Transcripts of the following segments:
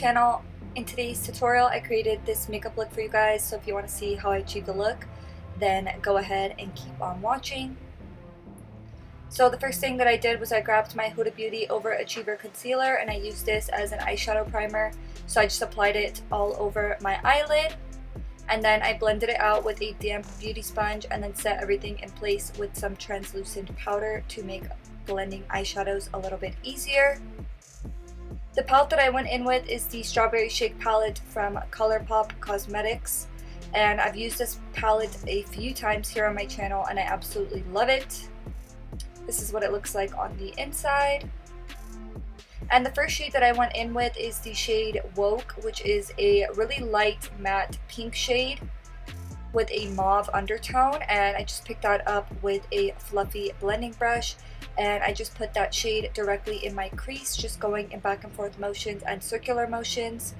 channel. In today's tutorial I created this makeup look for you guys, so if you want to see how I achieved the look, then go ahead and keep on watching. So the first thing that I did was I grabbed my Huda Beauty Overachiever Concealer and I used this as an eyeshadow primer. So I just applied it all over my eyelid. And then I blended it out with a damp beauty sponge and then set everything in place with some translucent powder to make blending eyeshadows a little bit easier. The palette that I went in with is the Strawberry Shake palette from Colourpop Cosmetics. And I've used this palette a few times here on my channel and I absolutely love it. This is what it looks like on the inside. And the first shade that I went in with is the shade Woke, which is a really light matte pink shade with a mauve undertone, and I just picked that up with a fluffy blending brush and I just put that shade directly in my crease, just going in back and forth motions and circular motions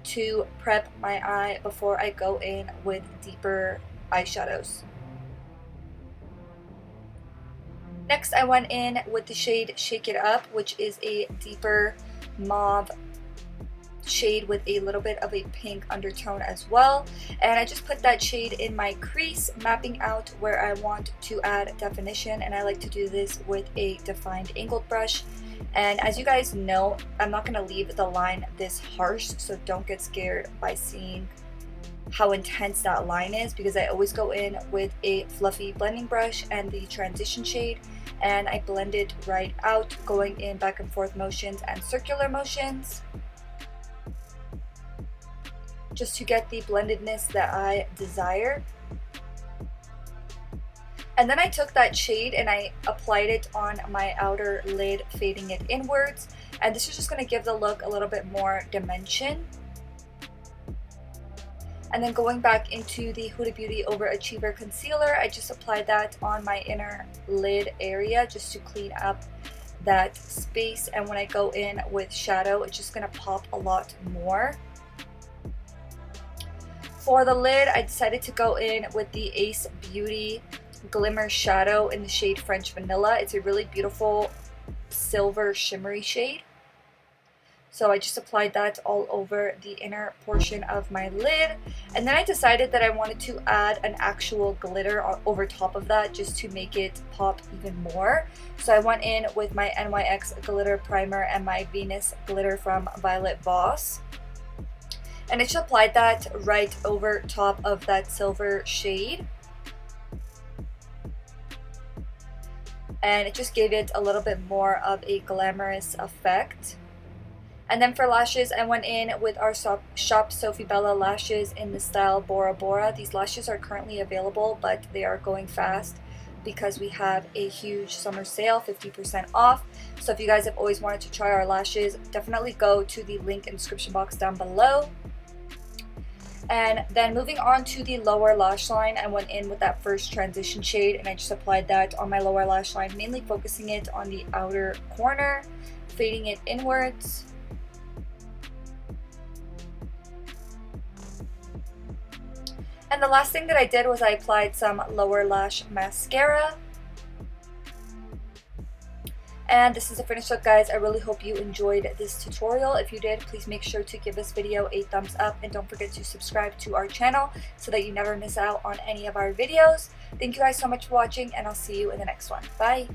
to prep my eye before I go in with deeper eyeshadows. Next, I went in with the shade Shake It Up, which is a deeper mauve shade with a little bit of a pink undertone as well. And I just put that shade in my crease, mapping out where I want to add definition. And I like to do this with a defined angled brush. And as you guys know, I'm not going to leave the line this harsh, so don't get scared by seeing how intense that line is, because I always go in with a fluffy blending brush and the transition shade and I blend it right out, going in back and forth motions and circular motions just to get the blendedness that I desire. And then I took that shade and I applied it on my outer lid, fading it inwards, and this is just going to give the look a little bit more dimension. And then going back into the Huda Beauty Overachiever Concealer, I just applied that on my inner lid area just to clean up that space. And when I go in with shadow, it's just going to pop a lot more. For the lid, I decided to go in with the Ace Beauty Glimmer Shadow in the shade French Vanilla. It's a really beautiful silver shimmery shade. So I just applied that all over the inner portion of my lid. And then I decided that I wanted to add an actual glitter over top of that just to make it pop even more. So I went in with my NYX glitter primer and my Venus glitter from Violet Voss. And I just applied that right over top of that silver shade. And it just gave it a little bit more of a glamorous effect. And then for lashes, I went in with our Shop Sofie Bella lashes in the style Bora Bora. These lashes are currently available, but they are going fast because we have a huge summer sale, 50% off. So if you guys have always wanted to try our lashes, definitely go to the link in the description box down below. And then moving on to the lower lash line, I went in with that first transition shade and I just applied that on my lower lash line, mainly focusing it on the outer corner, fading it inwards. And the last thing that I did was I applied some lower lash mascara. And this is the finished look, guys. I really hope you enjoyed this tutorial. If you did, please make sure to give this video a thumbs up and don't forget to subscribe to our channel so that you never miss out on any of our videos. Thank you guys so much for watching and I'll see you in the next one. Bye!